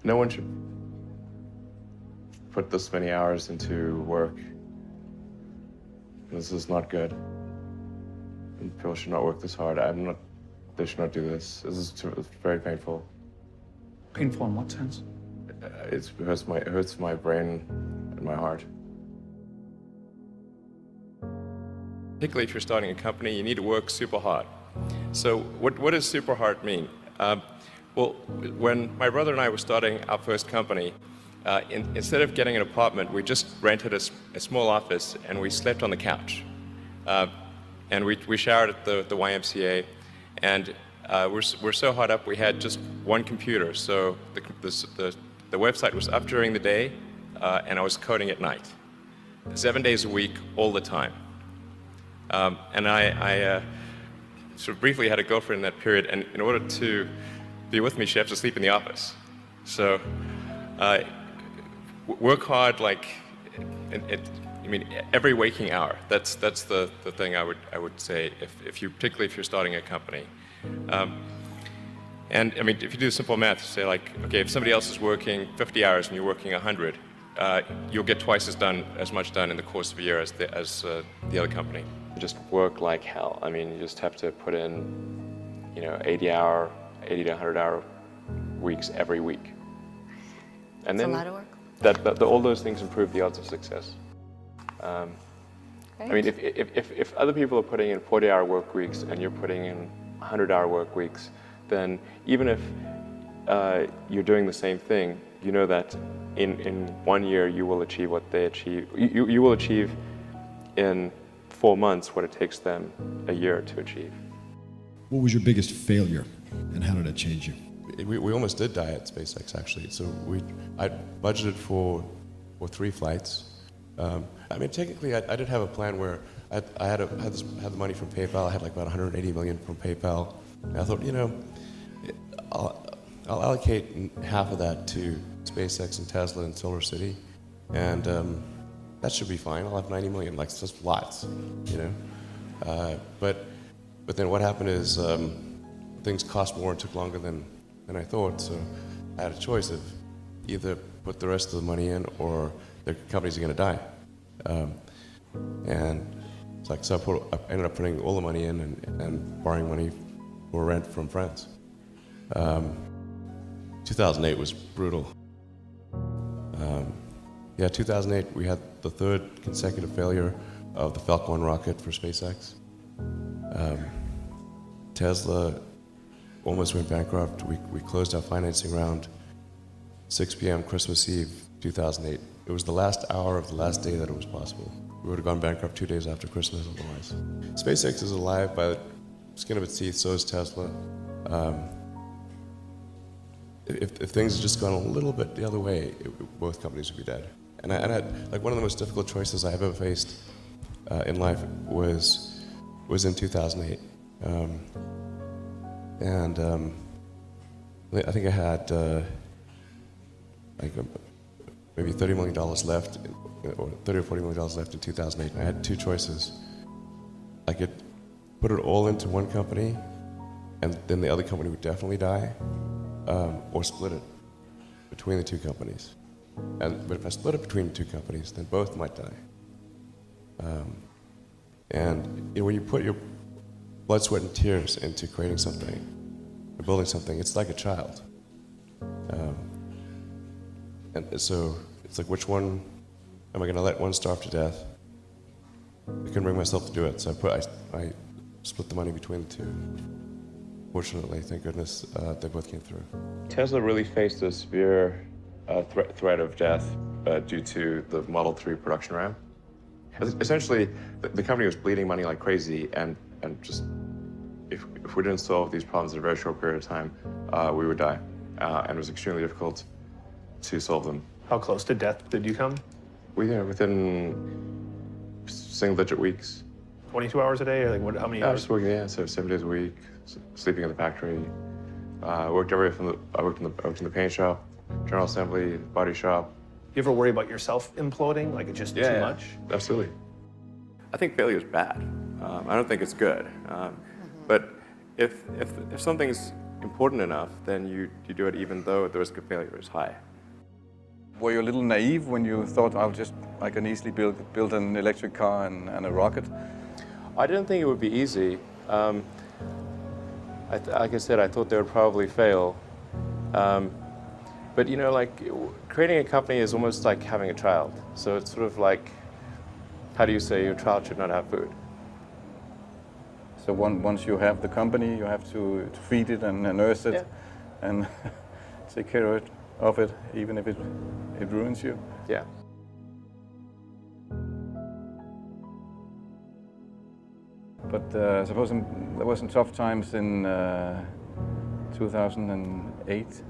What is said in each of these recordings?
No one should put this many hours into work. This is not good. And people should not work this hard. They should not do this. It's very painful. Painful in what sense? It hurts my brain and my heart. Particularly if you're starting a company, you need to work super hard. So what does super hard mean? Well, when my brother and I were starting our first company, instead of getting an apartment, we just rented a small office and we slept on the couch. And we showered at the YMCA, and we're so hard up we had just one computer. So the website was up during the day, and I was coding at night, 7 days a week, all the time. And I sort of briefly had a girlfriend in that period, and in order to be with me, she had to sleep in the office. So work hard, like, I mean, every waking hour. That's the thing I would say, particularly if you're starting a company. And I mean, if you do simple math, say like, okay, if somebody else is working 50 hours and you're working 100, you'll get twice as much done in the course of a year as the other company. You just work like hell. I mean, you just have to put in, 80 to 100-hour weeks every week. And That's then a lot of work. all those things improve the odds of success. I mean, if other people are putting in 40-hour work weeks and you're putting in 100-hour work weeks, then even if you're doing the same thing, you know that in 1 year you will achieve what they achieve. You will achieve in 4 months what it takes them a year to achieve. What was your biggest failure, and how did it change you? We almost did die at SpaceX, actually. So I budgeted for 3 flights. I mean, technically, I did have a plan where I had the money from PayPal. I had like about 180 million from PayPal. And I thought, I'll allocate half of that to SpaceX and Tesla and Solar City, and that should be fine. I'll have 90 million, like it's just lots, But then what happened is things cost more and took longer than I thought. So I had a choice of either put the rest of the money in or the companies are going to die. And it's like, so I ended up putting all the money in and borrowing money for rent from friends. 2008 was brutal. 2008 we had the 3rd consecutive failure of the Falcon 1 rocket for SpaceX. Tesla almost went bankrupt. We closed our financing round 6 p.m. Christmas Eve 2008. It was the last hour of the last day that it was possible. We would have gone bankrupt 2 days after Christmas otherwise. SpaceX is alive by the skin of its teeth, so is Tesla. If things had just gone a little bit the other way, both companies would be dead. And I had, like, one of the most difficult choices I have ever faced in life was in 2008. I think I had maybe $30 million left, or $30 or $40 million left in 2008. And I had 2 choices. I could put it all into one company, and then the other company would definitely die, or split it between the 2 companies. But if I split it between the 2 companies, then both might die. When you put your blood, sweat, and tears into creating something, or building something, it's like a child. And so it's like, which one am I going to let one starve to death? I couldn't bring myself to do it, so I split the money between the 2. Fortunately, thank goodness, they both came through. Tesla really faced a severe threat of death due to the Model 3 production ramp. Essentially, the company was bleeding money like crazy, and just if we didn't solve these problems in a very short period of time, we would die. And it was extremely difficult to solve them. How close to death did you come? Within single-digit weeks. 22 hours a day, or like how many I hours? was working, so 7 days a week, sleeping in the factory. I worked in the paint shop, general assembly, body shop. You ever worry about yourself imploding, like it's just too much? Absolutely. I think failure is bad. I don't think it's good. But if something's important enough, then you do it even though the risk of failure is high. Were you a little naive when you thought, I can easily build an electric car and a rocket? I didn't think it would be easy. Like I said, I thought they would probably fail. But you know, like creating a company is almost like having a child. So it's sort of like, how do you say your child should not have food? So once you have the company, you have to feed it and nurse it, Yeah. and take care of it, even if it ruins you. Yeah. But I suppose there were some tough times in 2008,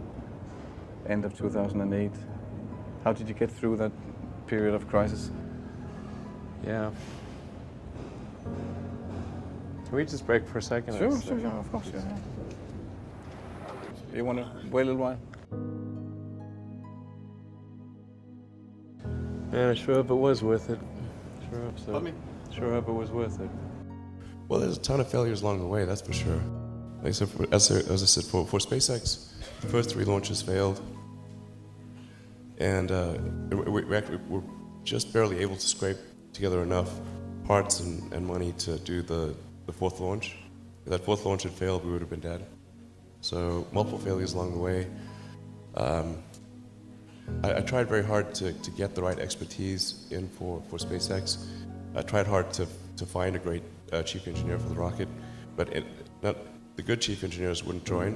end of 2008. How did you get through that period of crisis? Yeah. Can we just break for a second? Sure, of course. Yeah. You want to wait a little while? Man, I sure hope it was worth it. Sure hope so. Pardon me? Sure hope it was worth it. Well, there's a ton of failures along the way, that's for sure. Like, so as I said, for SpaceX, the first 3 launches failed. And we're just barely able to scrape together enough parts and money to do the 4th launch. If that 4th launch had failed, we would have been dead. So multiple failures along the way. I tried very hard to get the right expertise in for SpaceX. I tried hard to find a great chief engineer for the rocket, but the good chief engineers wouldn't join,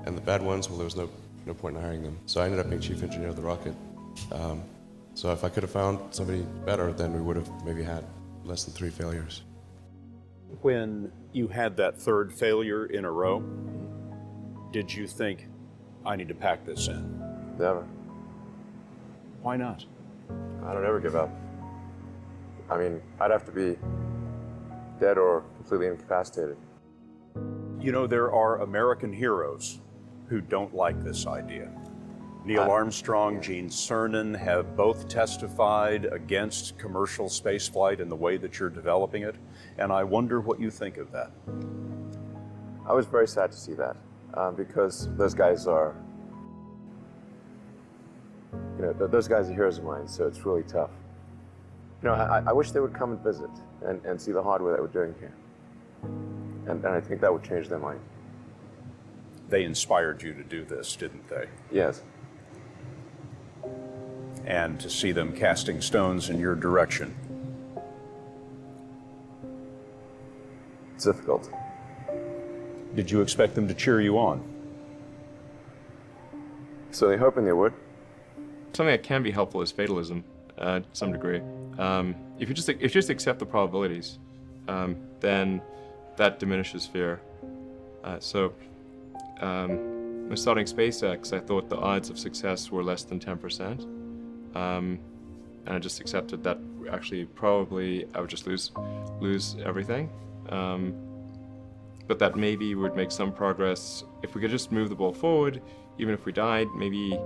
and the bad ones, well, there was no point in hiring them. So I ended up being chief engineer of the rocket. So if I could have found somebody better, then we would have maybe had less than 3 failures. When you had that 3rd failure in a row, did you think, I need to pack this in? Never. Why not? I don't ever give up. I mean, I'd have to be dead or completely incapacitated. You know, there are American heroes who don't like this idea. Neil Armstrong, Gene Cernan have both testified against commercial spaceflight in the way that you're developing it, and I wonder what you think of that. I was very sad to see that, because those guys are, those guys are heroes of mine, so it's really tough. I wish they would come and visit and see the hardware that we're doing here. And I think that would change their mind. They inspired you to do this, didn't they? Yes. And to see them casting stones in your direction. It's difficult. Did you expect them to cheer you on? So they're hoping they would. Something that can be helpful is fatalism, to some degree. If you just accept the probabilities, then that diminishes fear. When starting SpaceX, I thought the odds of success were less than 10%. And I just accepted that actually probably I would just lose everything. But that maybe would make some progress. If we could just move the ball forward, even if we died, maybe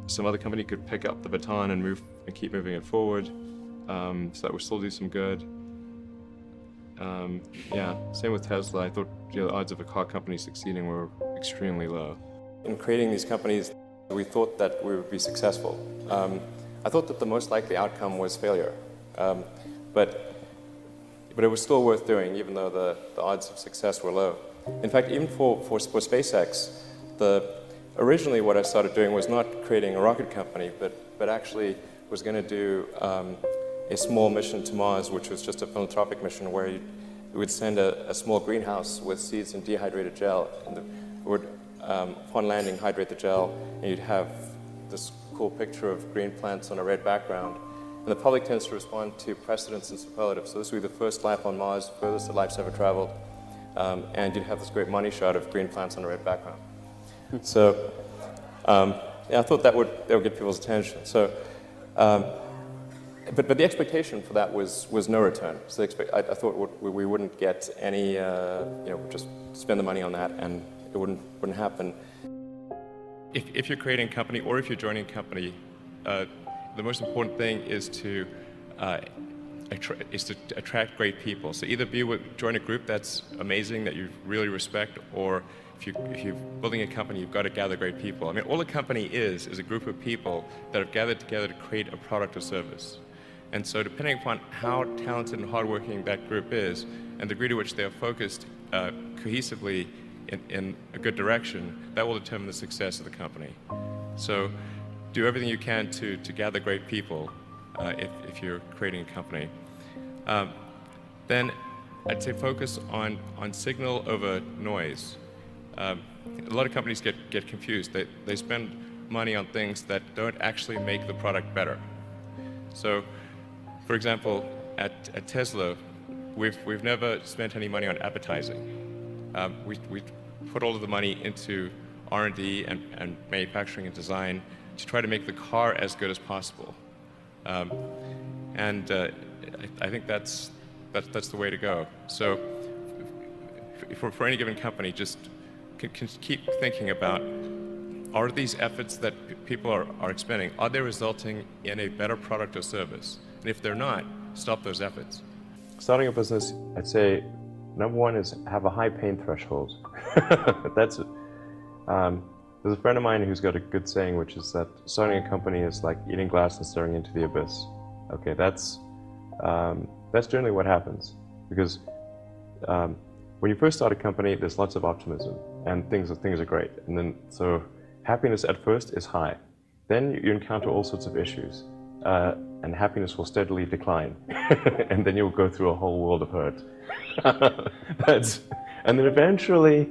some other company could pick up the baton and keep moving it forward, so that would still do some good. Same with Tesla. I thought the odds of a car company succeeding were extremely low. In creating these companies, we thought that we would be successful. I thought that the most likely outcome was failure, but it was still worth doing, even though the odds of success were low. In fact, even for SpaceX, originally what I started doing was not creating a rocket company, but actually was going to do a small mission to Mars, which was just a philanthropic mission where we would send a small greenhouse with seeds and dehydrated gel, and it would, upon landing, hydrate the gel, and you'd have this cool picture of green plants on a red background. And the public tends to respond to precedents and superlatives. So this would be the first life on Mars, furthest that life's ever traveled, and you'd have this great money shot of green plants on a red background. So I thought that would get people's attention. So, but the expectation for that was no return. So I thought we wouldn't get any, just spend the money on that, and it wouldn't happen. If you're creating a company or if you're joining a company, the most important thing is to attract great people. So either join a group that's amazing that you really respect, or if you're building a company, you've got to gather great people. I mean, all a company is a group of people that have gathered together to create a product or service. And so depending upon how talented and hardworking that group is, and the degree to which they are focused cohesively in a good direction, that will determine the success of the company. So do everything you can to gather great people if you're creating a company. Then I'd say focus on signal over noise. A lot of companies get confused. They spend money on things that don't actually make the product better. So, for example, at Tesla, we've never spent any money on advertising. We put all of the money into R&D and manufacturing and design to try to make the car as good as possible. And I think that's the way to go. So for any given company, just can keep thinking about, are these efforts that people are expending, are they resulting in a better product or service? And if they're not, stop those efforts. Starting a business, I'd say number one is have a high pain threshold. That's it. There's a friend of mine who's got a good saying, which is that starting a company is like eating glass and staring into the abyss. Okay, that's generally what happens, because when you first start a company, there's lots of optimism and things are great, and then so happiness at first is high. Then you encounter all sorts of issues, and happiness will steadily decline, and then you'll go through a whole world of hurt. And then eventually,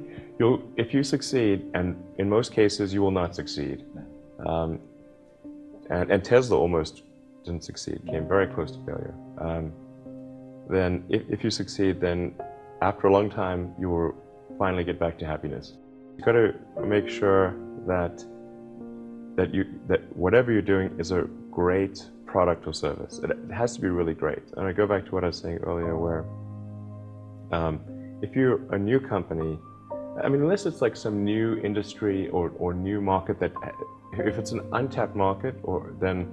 if you succeed, and in most cases you will not succeed, and Tesla almost didn't succeed, came very close to failure. Then if you succeed, then after a long time you will finally get back to happiness. You've got to make sure that whatever you're doing is a great product or service. It has to be really great. And I go back to what I was saying earlier, where if you're a new company, I mean, unless it's like some new industry or new market that, if it's an untapped market, or then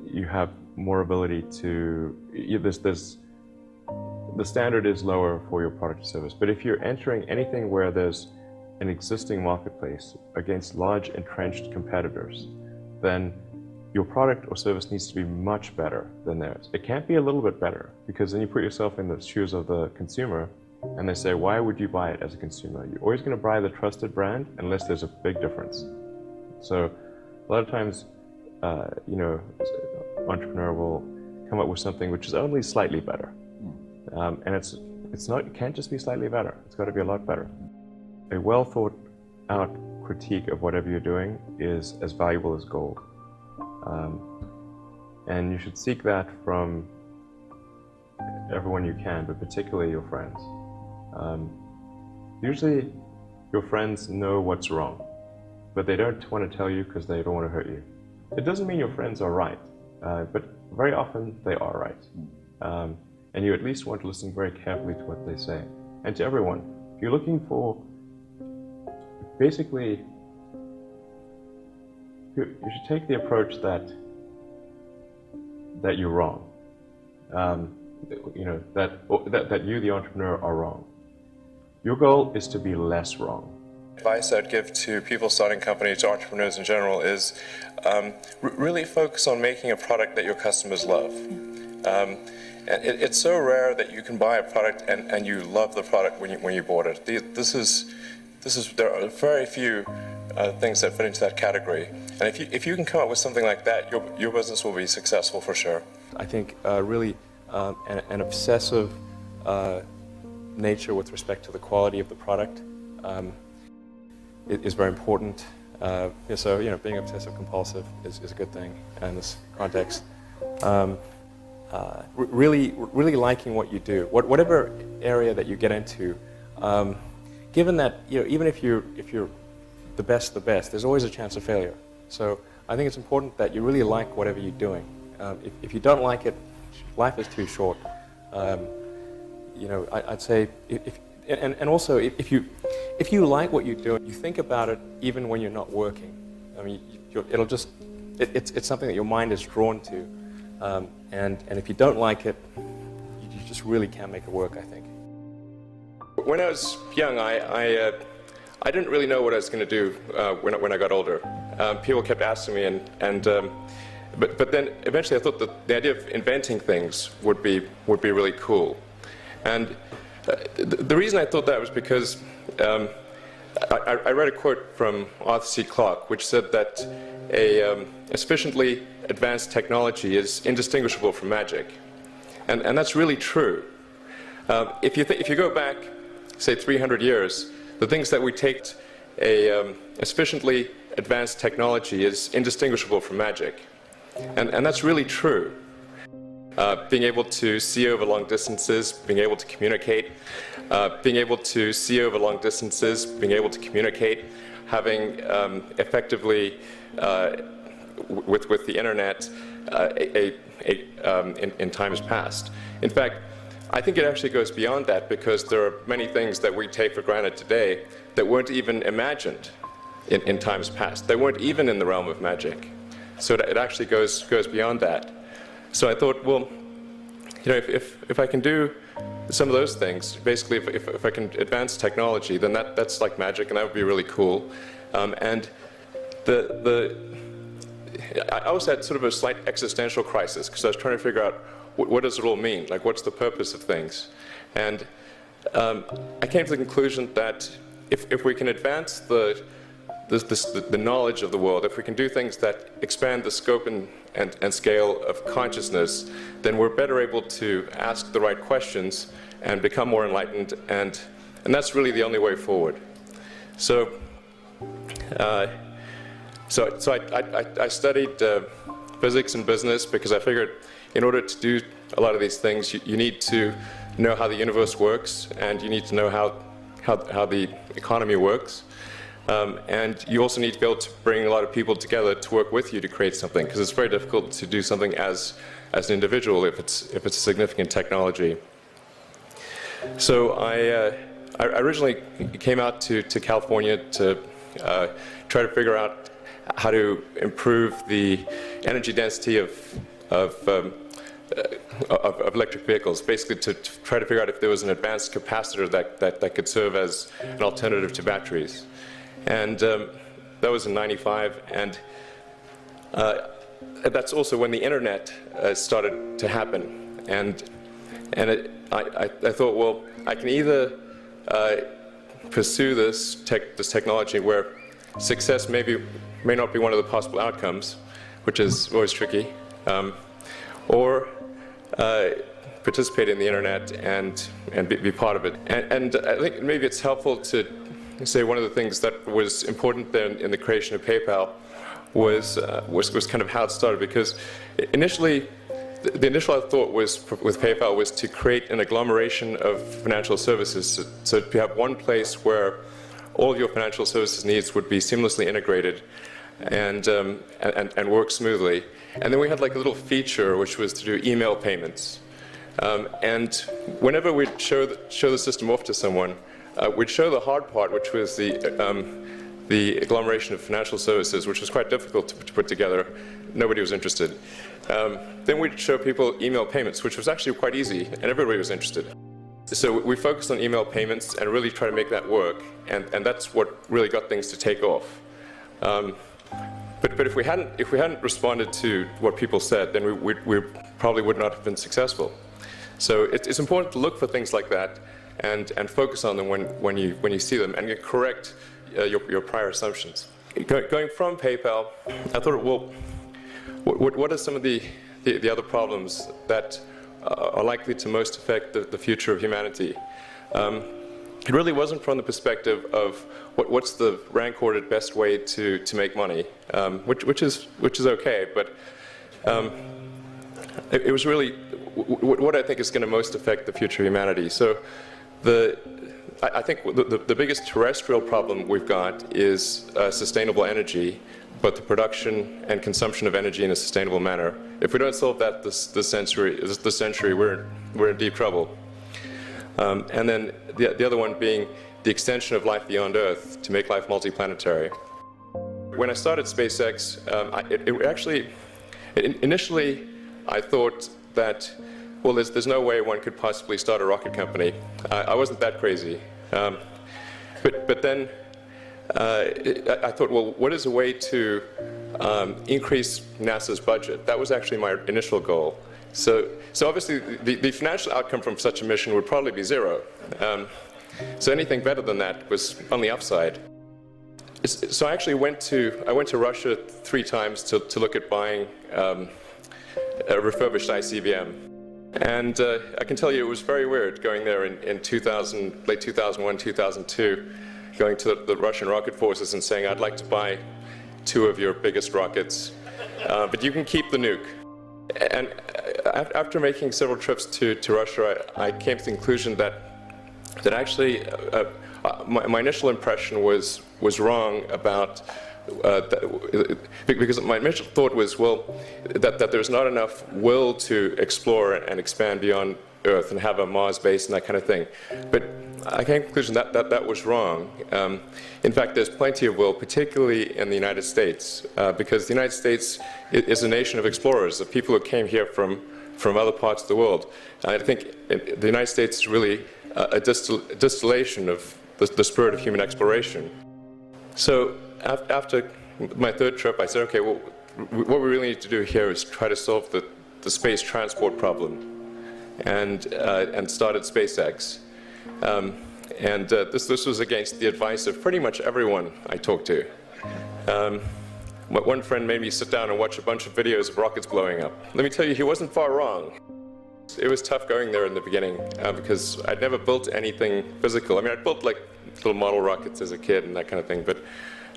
you have more ability to, the standard is lower for your product or service. But if you're entering anything where there's an existing marketplace against large entrenched competitors, then your product or service needs to be much better than theirs. It can't be a little bit better, because then you put yourself in the shoes of the consumer, and they say, why would you buy it as a consumer? You're always going to buy the trusted brand unless there's a big difference. So a lot of times, entrepreneur will come up with something which is only slightly better. And it can't just be slightly better. It's got to be a lot better. A well thought out critique of whatever you're doing is as valuable as gold. And you should seek that from everyone you can, but particularly your friends. Usually your friends know what's wrong, but they don't want to tell you because they don't want to hurt you. It doesn't mean your friends are right, but very often they are right. And you at least want to listen very carefully to what they say. And to everyone, if you're looking for, basically, you should take the approach that you're wrong. That you, the entrepreneur, are wrong. Your goal is to be less wrong. Advice I'd give to people starting companies, to entrepreneurs in general, is really focus on making a product that your customers love. It's so rare that you can buy a product and you love the product when you bought it. There are very few things that fit into that category. And if you can come up with something like that, your business will be successful for sure. I think really an obsessive nature with respect to the quality of the product is very important. So being obsessive compulsive is a good thing in this context. Really liking what you do, whatever area that you get into. Given that even if you're the best, there's always a chance of failure. So I think it's important that you really like whatever you're doing. If you don't like it, life is too short. I'd say also if you like what you do, you think about it even when you're not working. I mean, it's something that your mind is drawn to, and if you don't like it, you just really can't make it work, I think. When I was young, I didn't really know what I was going to do when I got older. People kept asking me, but then eventually I thought that the idea of inventing things would be really cool. And the reason I thought that was because I read a quote from Arthur C. Clarke, which said that a sufficiently advanced technology is indistinguishable from magic, and that's really true. If you go back, say 300 years, the things that we take a sufficiently advanced technology is indistinguishable from magic, and that's really true. Being able to see over long distances, being able to communicate, being able to see over long distances, being able to communicate, having effectively with the internet in times past. In fact, I think it actually goes beyond that, because there are many things that we take for granted today that weren't even imagined in times past. They weren't even in the realm of magic. So it actually goes beyond that. So I thought, well, you know, if I can do some of those things, basically if I can advance technology, then that's like magic, and that would be really cool. And I also had sort of a slight existential crisis, because I was trying to figure out what does it all mean? Like, what's the purpose of things? And I came to the conclusion that if we can advance the knowledge of the world, if we can do things that expand the scope and scale of consciousness, then we're better able to ask the right questions and become more enlightened, and that's really the only way forward. So I studied physics and business, because I figured in order to do a lot of these things, you need to know how the universe works, and you need to know how the economy works. And you also need to be able to bring a lot of people together to work with you to create something, because it's very difficult to do something as an individual if it's a significant technology. So I originally came out to California to try to figure out how to improve the energy density of electric vehicles, basically to try to figure out if there was an advanced capacitor that could serve as an alternative to batteries. And that was in '95, and that's also when the internet started to happen. And I thought, well, I can either pursue this technology where success may not be one of the possible outcomes, which is always tricky, or participate in the internet and be part of it. And I think maybe it's helpful to say one of the things that was important then in the creation of PayPal was kind of how it started, because initially the initial thought was with PayPal was to create an agglomeration of financial services, so to have one place where all of your financial services needs would be seamlessly integrated and work smoothly. And then we had like a little feature which was to do email payments. And whenever we'd show the system off to someone, we'd show the hard part, which was the agglomeration of financial services, which was quite difficult to put together. Nobody was interested. Then we'd show people email payments, which was actually quite easy, and everybody was interested. So we focused on email payments and really try to make that work, and that's what really got things to take off. But if we hadn't responded to what people said, then we probably would not have been successful. So it's important to look for things like that and focus on them when you see them, and correct your prior assumptions. Going from PayPal, I thought, well, what are some of the other problems that are likely to most affect the future of humanity? It really wasn't from the perspective of what's the rank-ordered best way to make money, which is okay, but it was really what I think is going to most affect the future of humanity. So I think the biggest terrestrial problem we've got is sustainable energy, but the production and consumption of energy in a sustainable manner. If we don't solve that this century, we're in deep trouble. And then the other one being the extension of life beyond Earth to make life multiplanetary. When I started SpaceX, initially I thought that well, there's no way one could possibly start a rocket company. I wasn't that crazy. But then I thought, well, what is a way to increase NASA's budget? That was actually my initial goal. So obviously, the financial outcome from such a mission would probably be zero. So anything better than that was on the upside. So I actually went to Russia 3 times to look at buying a refurbished ICBM. And I can tell you it was very weird going there in late 2001, 2002, going to the Russian rocket forces and saying, I'd like to buy 2 of your biggest rockets, but you can keep the nuke. And after making several trips to Russia, I came to the conclusion that actually my initial impression was wrong about because my initial thought was, well, that there's not enough will to explore and expand beyond Earth and have a Mars base and that kind of thing. But I came to the conclusion that was wrong. In fact, there's plenty of will, particularly in the United States, because the United States is a nation of explorers, of people who came here from other parts of the world. I think the United States is really a distillation of the spirit of human exploration. So after my 3rd trip, I said, okay, well, what we really need to do here is try to solve the space transport problem, and started SpaceX. This was against the advice of pretty much everyone I talked to. One friend made me sit down and watch a bunch of videos of rockets blowing up. Let me tell you, he wasn't far wrong. It was tough going there in the beginning because I'd never built anything physical. I mean, I'd built like little model rockets as a kid and that kind of thing, but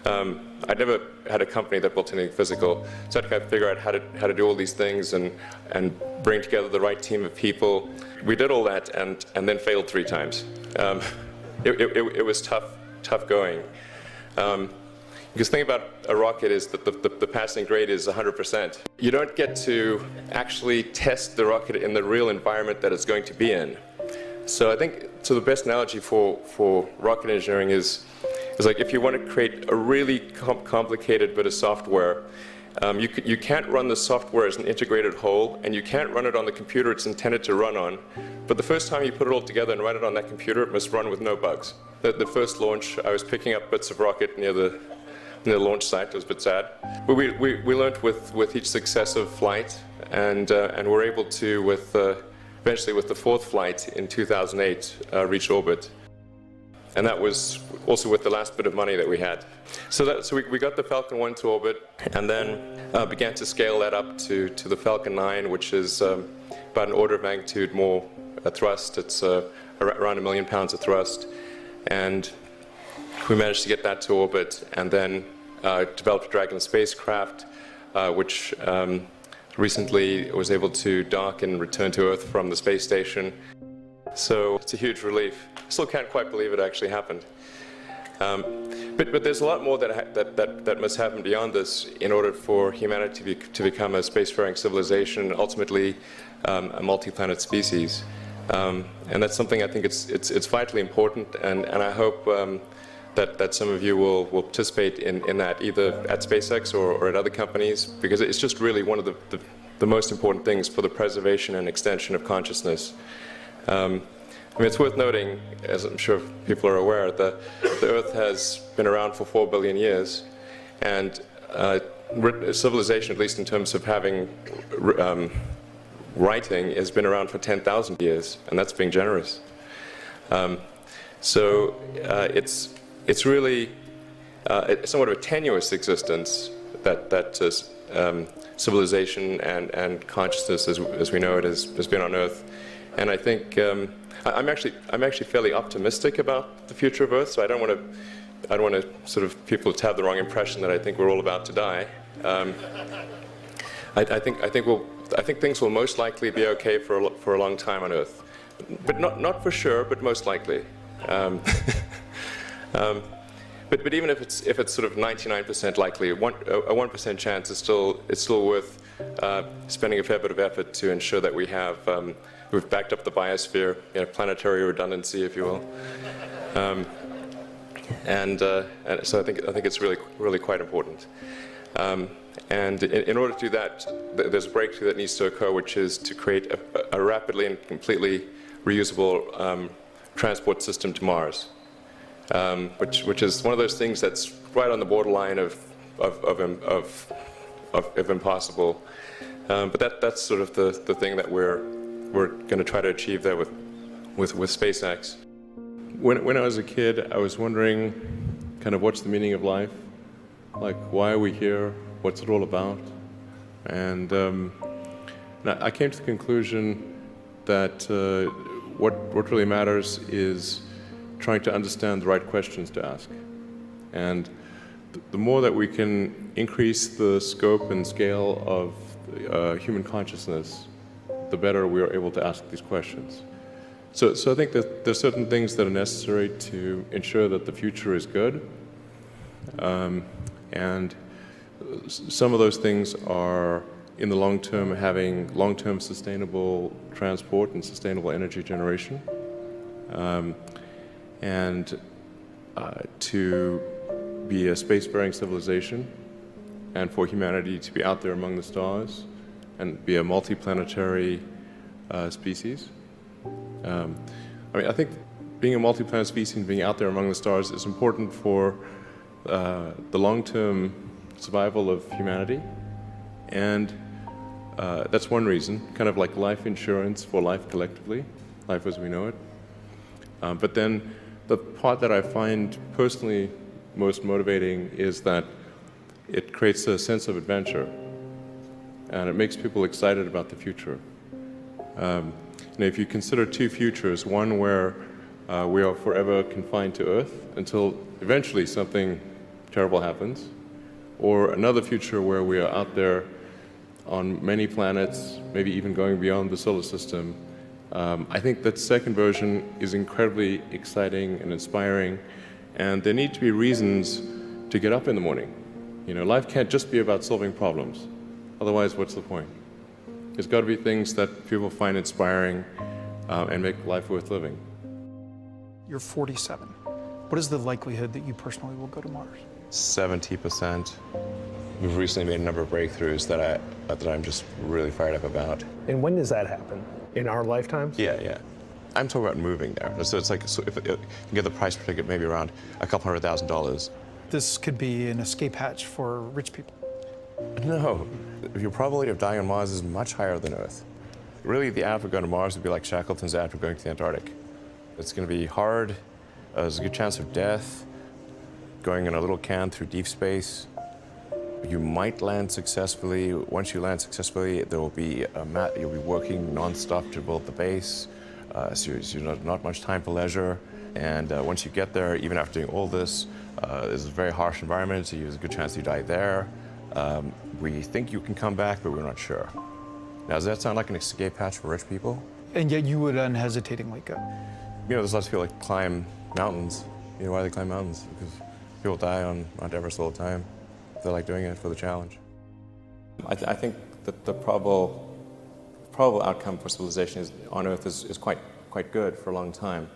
I'd never had a company that built anything physical. So I had to kind of figure out how to do all these things and bring together the right team of people. We did all that and then failed 3 times. It was tough going. Because the thing about a rocket is that the passing grade is 100%. You don't get to actually test the rocket in the real environment that it's going to be in. So I think the best analogy for rocket engineering is like if you want to create a really complicated bit of software, you can't run the software as an integrated whole, and you can't run it on the computer it's intended to run on. But the first time you put it all together and run it on that computer, it must run with no bugs. The first launch, I was picking up bits of rocket near the launch site. It was a bit sad. But we learned with each successive flight, and were able to, eventually with the 4th flight in 2008, reach orbit. And that was also with the last bit of money that we had. So we got the Falcon 1 to orbit, and then began to scale that up to the Falcon 9, which is about an order of magnitude more thrust. It's around 1 million pounds of thrust. And we managed to get that to orbit, and then developed a Dragon spacecraft, which recently was able to dock and return to Earth from the space station. So it's a huge relief. Still can't quite believe it actually happened. But there's a lot more that must happen beyond this in order for humanity to become a spacefaring civilization, and ultimately a multi-planet species. And that's something I think it's vitally important, and I hope that some of you will participate in that, either at SpaceX or at other companies, because it's just really one of the most important things for the preservation and extension of consciousness. I mean, it's worth noting, as I'm sure people are aware, the Earth has been around for 4 billion years, and civilization, at least in terms of having writing, has been around for 10,000 years, and that's being generous. So it's really somewhat of a tenuous existence that civilization and consciousness, as we know it, has been on Earth. And I think I'm actually fairly optimistic about the future of Earth. So I don't want to sort of people to have the wrong impression that I think we're all about to die. I think things will most likely be okay for a long time on Earth, but not for sure, but most likely. But even if it's sort of 99% likely, a 1% chance is still worth spending a fair bit of effort to ensure that we've backed up the biosphere, planetary redundancy, if you will. and so I think it's really quite important. And in order to do that, there's a breakthrough that needs to occur, which is to create a rapidly and completely reusable transport system to Mars, which is one of those things that's right on the borderline of impossible. But that's sort of the thing that we're going to try to achieve there with SpaceX. When I was a kid, I was wondering kind of what's the meaning of life? Like, why are we here? What's it all about? And I came to the conclusion that what really matters is trying to understand the right questions to ask. And the more that we can increase the scope and scale of human consciousness, the better we are able to ask these questions. So I think that there's certain things that are necessary to ensure that the future is good. And some of those things are, in the long term, having long-term sustainable transport and sustainable energy generation. And to be a spacefaring civilization, and for humanity to be out there among the stars and be a multiplanetary species. I think being a multi-planet species and being out there among the stars is important for the long-term survival of humanity, and that's one reason, kind of like life insurance for life collectively, life as we know it. But then the part that I find personally most motivating is that it creates a sense of adventure, and it makes people excited about the future. If you consider two futures, one where we are forever confined to Earth until eventually something terrible happens, or another future where we are out there on many planets, maybe even going beyond the solar system, I think that second version is incredibly exciting and inspiring, and there need to be reasons to get up in the morning. Life can't just be about solving problems. Otherwise, what's the point? There's got to be things that people find inspiring and make life worth living. You're 47. What is the likelihood that you personally will go to Mars? 70%. We've recently made a number of breakthroughs that I'm just really fired up about. And when does that happen? In our lifetimes? Yeah. I'm talking about moving there. So it's like, if you get the price per ticket maybe around $200,000. This could be an escape hatch for rich people. No, your probability of dying on Mars is much higher than Earth. Really, the ad for going to Mars would be like Shackleton's ad for going to the Antarctic. It's going to be hard. There's a good chance of death. Going in a little can through deep space. You might land successfully. Once you land successfully, there will be you'll be working non-stop to build the base. So not much time for leisure. And once you get there, even after doing all this, it's a very harsh environment, so there's a good chance you die there. We think you can come back, but we're not sure. Now, does that sound like an escape hatch for rich people? And yet you would unhesitatingly go. There's lots of people that climb mountains. Why do they climb mountains? Because people die on Mount Everest all the time. They like doing it for the challenge. I think that the probable outcome for civilization on Earth is quite good for a long time.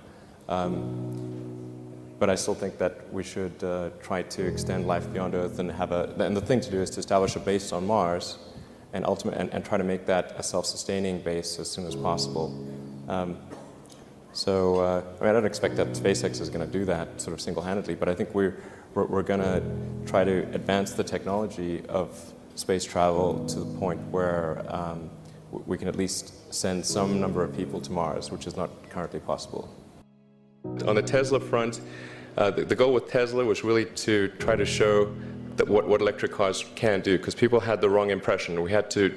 But I still think that we should try to extend life beyond Earth and and the thing to do is to establish a base on Mars and try to make that a self-sustaining base as soon as possible. I don't expect that SpaceX is going to do that sort of single-handedly, but I think we're going to try to advance the technology of space travel to the point where we can at least send some number of people to Mars, which is not currently possible. On the Tesla front, the goal with Tesla was really to try to show that what electric cars can do, because people had the wrong impression. We had to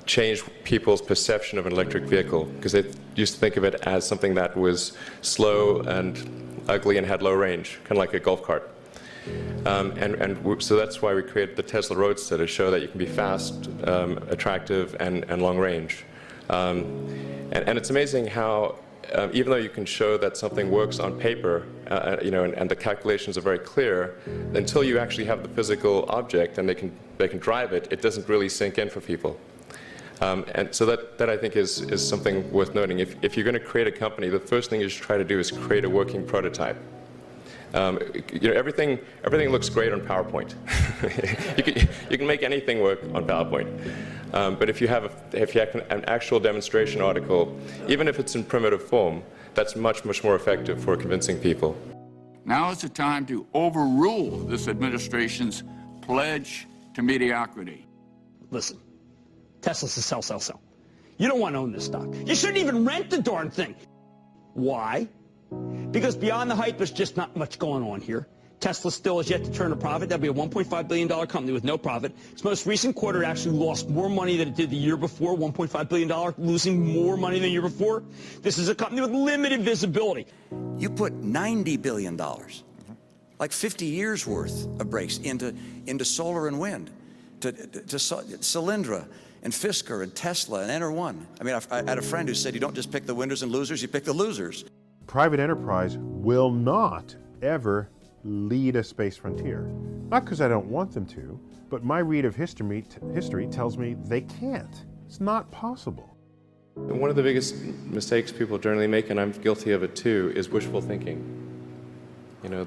change people's perception of an electric vehicle, because they used to think of it as something that was slow and ugly and had low range, kind of like a golf cart. So that's why we created the Tesla Roadster, to show that you can be fast, attractive, and long range. And it's amazing how even though you can show that something works on paper, and the calculations are very clear, until you actually have the physical object and they can drive it, it doesn't really sink in for people. And so that I think is something worth noting. If you're going to create a company, the first thing you should try to do is create a working prototype. Everything looks great on PowerPoint. you can make anything work on PowerPoint. But if you have an actual demonstration article, even if it's in primitive form, that's much more effective for convincing people. Now is the time to overrule this administration's pledge to mediocrity. Listen, Tesla's a sell. You don't want to own this stock. You shouldn't even rent the darn thing. Why? Because beyond the hype, there's just not much going on here. Tesla still has yet to turn a profit. That'll be a $1.5 billion company with no profit. Its most recent quarter actually lost more money than it did the year before, $1.5 billion, losing more money than the year before. This is a company with limited visibility. You put $90 billion, like 50 years worth of breaks into solar and wind, to Solyndra and Fisker and Tesla and Enter1. I mean, I had a friend who said you don't just pick the winners and losers, you pick the losers. Private enterprise will not ever lead a space frontier. Not because I don't want them to, but my read of history tells me they can't. It's not possible. One of the biggest mistakes people generally make, and I'm guilty of it too, is wishful thinking.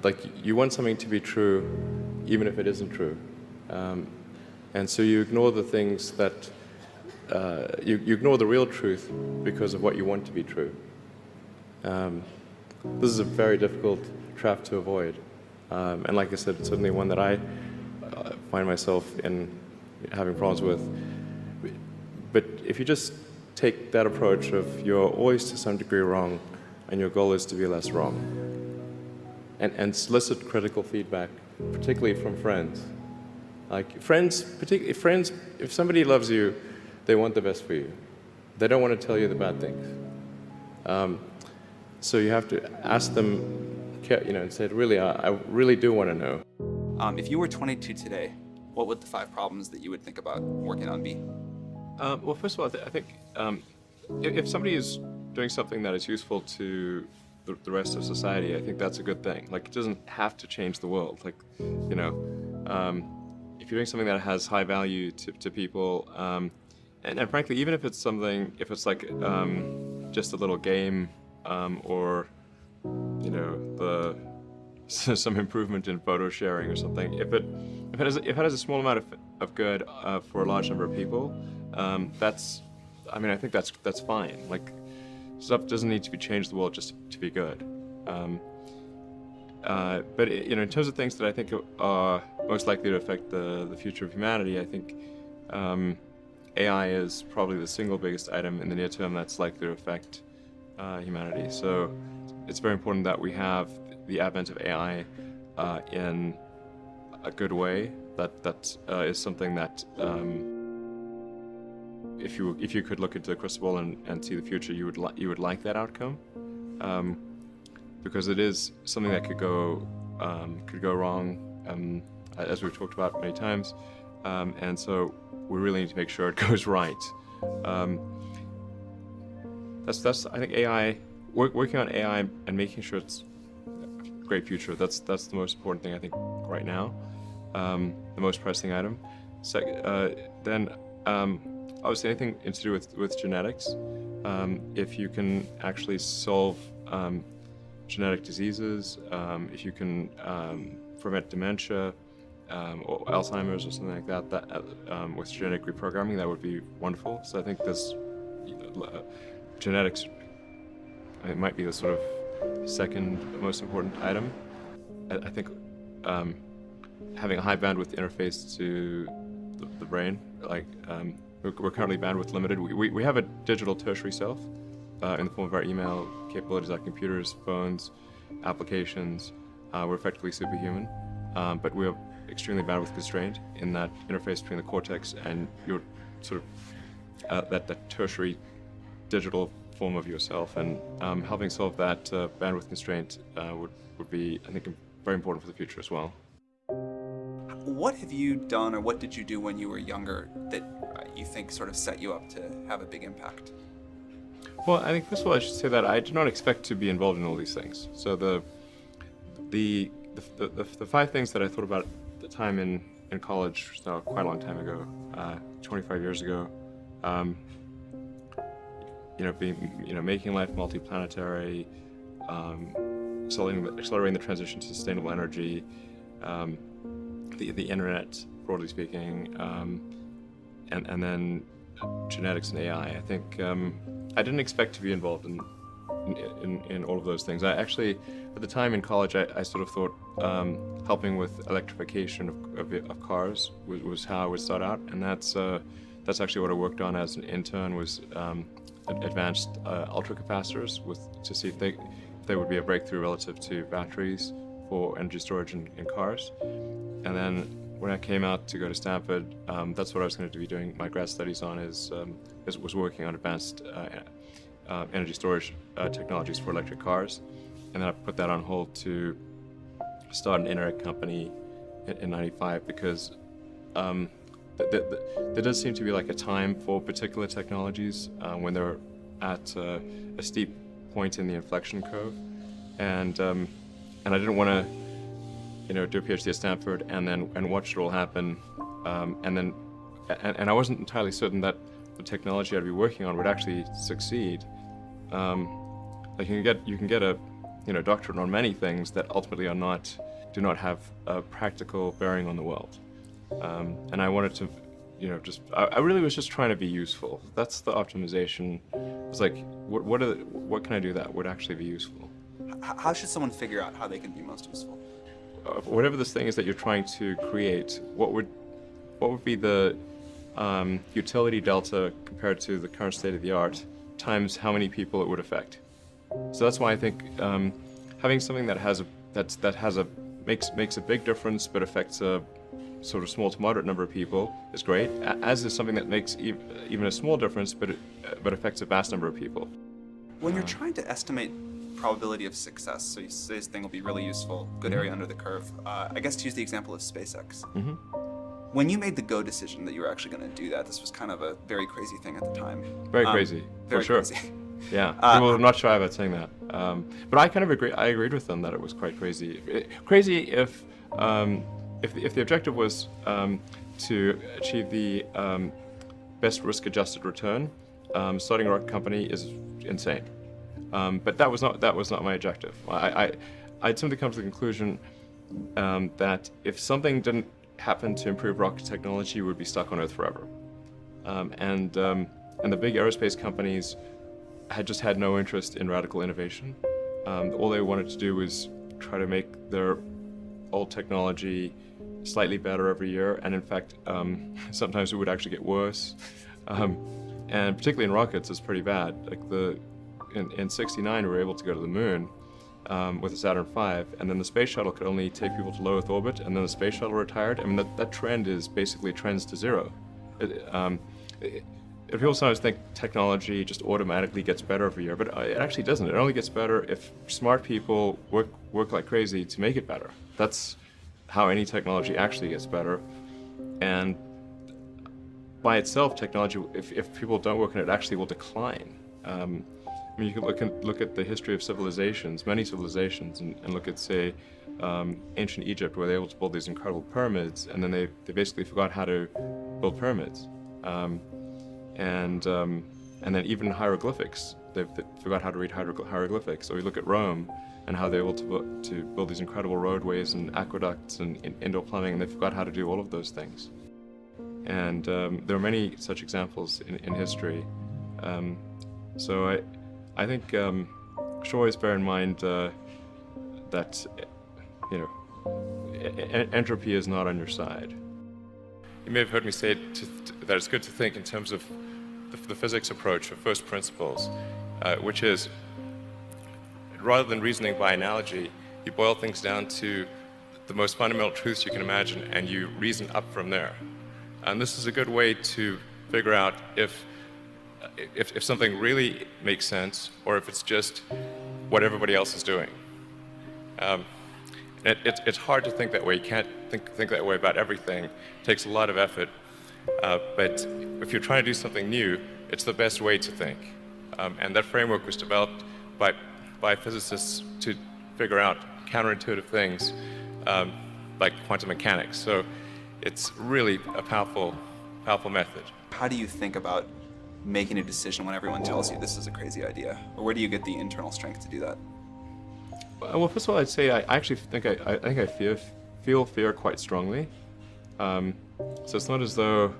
Like you want something to be true, even if it isn't true. And so you ignore the things that, you ignore the real truth because of what you want to be true. This is a very difficult trap to avoid. And like I said, it's certainly one that I find myself in having problems with. But if you just take that approach of you're always to some degree wrong, and your goal is to be less wrong, and solicit critical feedback, particularly from friends. Like friends, particularly friends, if somebody loves you, they want the best for you. They don't want to tell you the bad things. So you have to ask them, and say, really, I really do want to know. If you were 22 today, what would the 5 problems that you would think about working on be? Well, first of all, I think if somebody is doing something that is useful to the rest of society, I think that's a good thing. Like, it doesn't have to change the world. Like, if you're doing something that has high value to people, and frankly, even if it's something, if it's like just a little game, or some improvement in photo sharing or something. If it has a small amount of good for a large number of people, I think that's fine. Like, stuff doesn't need to be changed the world just to be good. But in terms of things that I think are most likely to affect the future of humanity, I think AI is probably the single biggest item in the near term that's likely to affect humanity. So it's very important that we have the advent of AI in a good way. That is something that if you could look into the crystal ball and see the future, you would like that outcome, because it is something that could go wrong, as we've talked about many times, and so we really need to make sure it goes right. That's I think AI, working on AI and making sure it's a great future. That's the most important thing I think right now, the most pressing item. Then obviously anything to do with genetics. If you can actually solve genetic diseases, if you can prevent dementia or Alzheimer's or something like that, with genetic reprogramming, that would be wonderful. So I think this genetics, it might be the sort of second most important item. I think having a high bandwidth interface to the brain, like we're currently bandwidth limited. We have a digital tertiary self in the form of our email capabilities, our computers, phones, applications. We're effectively superhuman, but we're extremely bandwidth constrained in that interface between the cortex and your sort of that tertiary digital form of yourself, and helping solve that bandwidth constraint would be, I think, very important for the future as well. What have you done, or what did you do when you were younger that you think sort of set you up to have a big impact? Well, I think first of all I should say that I did not expect to be involved in all these things. So the 5 things that I thought about at the time in college, so quite a long time ago, 25 years ago, making life multiplanetary, accelerating the transition to sustainable energy, the internet, broadly speaking, and then genetics and AI. I think I didn't expect to be involved in all of those things. I actually, at the time in college, I sort of thought helping with electrification of cars was how I would start out, and that's actually what I worked on as an intern, was advanced ultracapacitors to see if they would be a breakthrough relative to batteries for energy storage in cars. And then when I came out to go to Stanford, that's what I was going to be doing my grad studies on, was working on advanced energy storage technologies for electric cars. And then I put that on hold to start an internet company in '95, because there does seem to be like a time for particular technologies when they're at a steep point in the inflection curve, and I didn't want to, do a PhD at Stanford and watch it all happen, and I wasn't entirely certain that the technology I'd be working on would actually succeed. Like you can get a doctorate on many things that ultimately do not have a practical bearing on the world. And I wanted to, I really was just trying to be useful. That's the optimization. It's like, what can I do that would actually be useful? How should someone figure out how they can be most useful? Whatever this thing is that you're trying to create, what would be the utility delta compared to the current state of the art times how many people it would affect? So that's why I think having something that makes a big difference but affects a sort of small to moderate number of people is great, as is something that makes even a small difference but affects a vast number of people. When you're trying to estimate probability of success, so you say this thing will be really useful, good area under the curve, I guess to use the example of SpaceX. Mm-hmm. When you made the go decision that you were actually going to do that, this was kind of a very crazy thing at the time. Very crazy, very for sure. Crazy. Yeah, people are not shy about saying that. But I kind of agree. I agreed with them that it was quite crazy. Crazy if the objective was to achieve the best risk-adjusted return, starting a rocket company is insane. But that was not my objective. I'd simply come to the conclusion that if something didn't happen to improve rocket technology, we would be stuck on Earth forever. And the big aerospace companies had just had no interest in radical innovation. All they wanted to do was try to make their old technology slightly better every year, and in fact, sometimes it would actually get worse. And particularly in rockets, it's pretty bad. Like in '69, we were able to go to the moon with the Saturn V, and then the space shuttle could only take people to low Earth orbit, and then the space shuttle retired. I mean, that trend is basically trends to zero. People sometimes think technology just automatically gets better every year, but it actually doesn't. It only gets better if smart people work like crazy to make it better. That's how any technology actually gets better. And by itself, technology, if people don't work on it, actually will decline. I mean, you can look at the history of civilizations, many civilizations, and look at, say, ancient Egypt, where they were able to build these incredible pyramids, and then they basically forgot how to build pyramids. And then even hieroglyphics, they forgot how to read hieroglyphics. Or you look at Rome and how they were able to build these incredible roadways and aqueducts and indoor plumbing, and they forgot how to do all of those things. And there are many such examples in history. So I think should always bear in mind that entropy is not on your side. You may have heard me say that it's good to think in terms of the physics approach of first principles, which is, rather than reasoning by analogy, you boil things down to the most fundamental truths you can imagine, and you reason up from there. And this is a good way to figure out if something really makes sense, or if it's just what everybody else is doing. It's hard to think that way. You can't think that way about everything. It takes a lot of effort. But if you're trying to do something new, it's the best way to think. And that framework was developed by physicists to figure out counterintuitive things like quantum mechanics. So it's really a powerful method. How do you think about making a decision when everyone tells you this is a crazy idea? Or where do you get the internal strength to do that? Well, first of all, I'd say I actually think I feel fear quite strongly. So it's not as though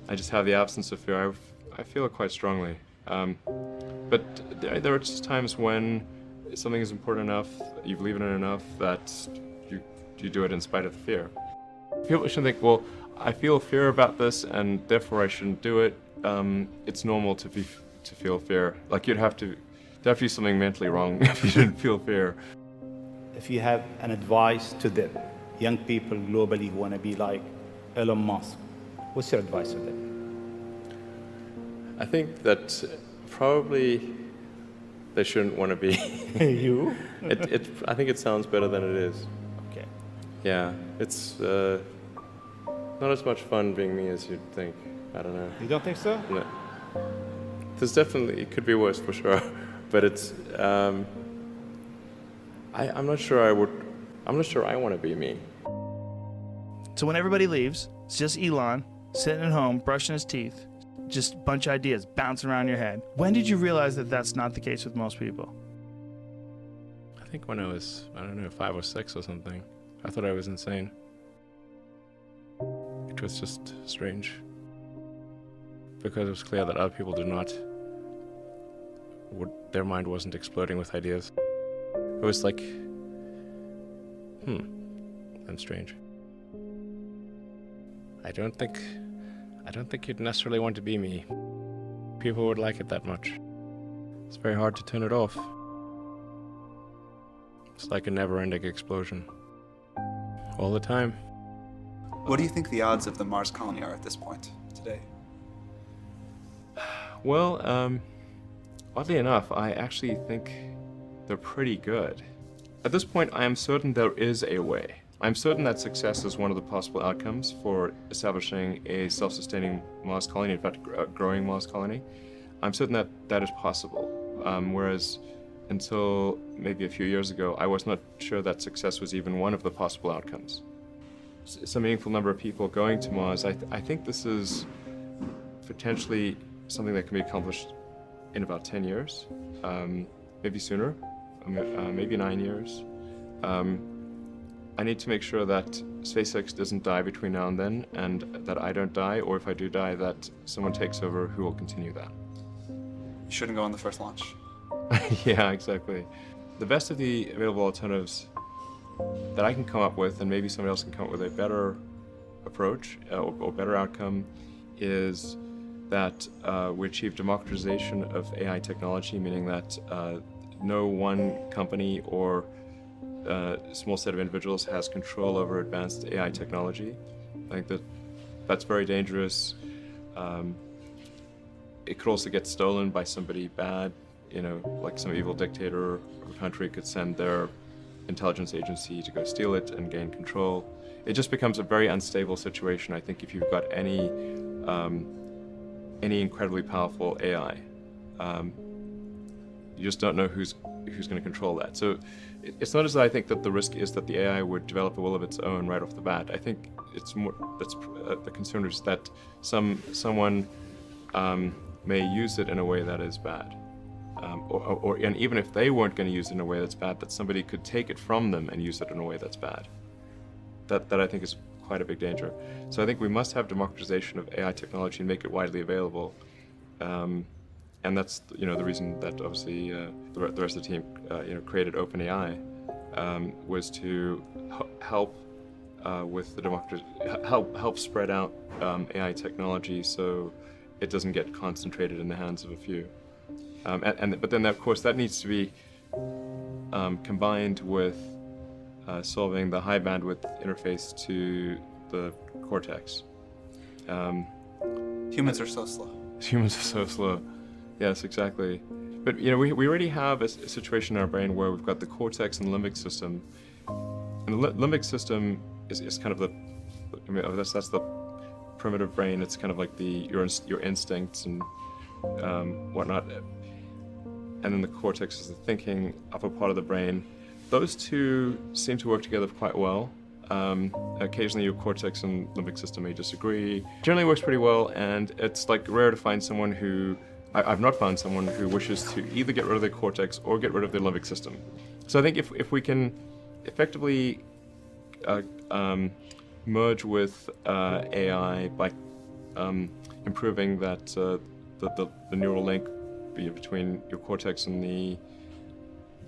I just have the absence of fear. I feel it quite strongly. But there are just times when something is important enough, you believe in it enough, that you do it in spite of the fear. People shouldn't think, well, I feel fear about this and therefore I shouldn't do it. It's normal to feel fear. Like you'd have to do something mentally wrong if you didn't feel fear. If you have an advice to the young people globally who want to be like Elon Musk, what's your advice to them? I think that probably they shouldn't want to be. You? I think it sounds better than it is. Okay. Yeah, it's not as much fun being me as you'd think. I don't know. You don't think so? No. There's definitely, it could be worse for sure, but it's, I'm not sure I'm not sure I want to be me. So when everybody leaves, it's just Elon sitting at home, brushing his teeth, just a bunch of ideas bouncing around your head. When did you realize that that's not the case with most people? I think when I was, I don't know, 5 or 6 or something. I thought I was insane. It was just strange. Because it was clear that other people did not, their mind wasn't exploding with ideas. It was like, that's strange. I don't think you'd necessarily want to be me. People would like it that much. It's very hard to turn it off. It's like a never-ending explosion. All the time. What do you think the odds of the Mars colony are at this point, today? Well, oddly enough, I actually think they're pretty good. At this point, I am certain there is a way. I'm certain that success is one of the possible outcomes for establishing a self-sustaining Mars colony, in fact, a growing Mars colony. I'm certain that that is possible, whereas until maybe a few years ago, I was not sure that success was even one of the possible outcomes. Some meaningful number of people going to Mars, I think this is potentially something that can be accomplished in about 10 years, maybe sooner, maybe 9 years. I need to make sure that SpaceX doesn't die between now and then, and that I don't die, or if I do die, that someone takes over who will continue that. You shouldn't go on the first launch. Yeah, exactly. The best of the available alternatives that I can come up with, and maybe somebody else can come up with a better approach or better outcome, is that we achieve democratization of AI technology, meaning that no one company or small set of individuals has control over advanced AI technology. I think that's very dangerous. It could also get stolen by somebody bad, like some evil dictator of a country could send their intelligence agency to go steal it and gain control. It just becomes a very unstable situation, I think, if you've got any incredibly powerful AI. You just don't know who's going to control that. So it's not as though I think that the risk is that the AI would develop a will of its own right off the bat. I think it's more that's the concern is that someone may use it in a way that is bad, and even if they weren't going to use it in a way that's bad, that somebody could take it from them and use it in a way that's bad. That I think is quite a big danger. So I think we must have democratization of AI technology and make it widely available. And that's the reason that obviously the rest of the team created OpenAI was to help with the help spread out AI technology so it doesn't get concentrated in the hands of a few. But then of course that needs to be combined with solving the high bandwidth interface to the cortex. Humans are so slow. Humans are so slow. Yes, exactly. But we already have a situation in our brain where we've got the cortex and the limbic system. And the limbic system is kind of that's the primitive brain. It's kind of like your instincts and whatnot. And then the cortex is the thinking upper part of the brain. Those two seem to work together quite well. Occasionally your cortex and limbic system may disagree. Generally works pretty well, and it's like rare to find someone who I've not found someone who wishes to either get rid of their cortex or get rid of their limbic system. So I think if we can effectively merge with AI by improving that the neural link between your cortex and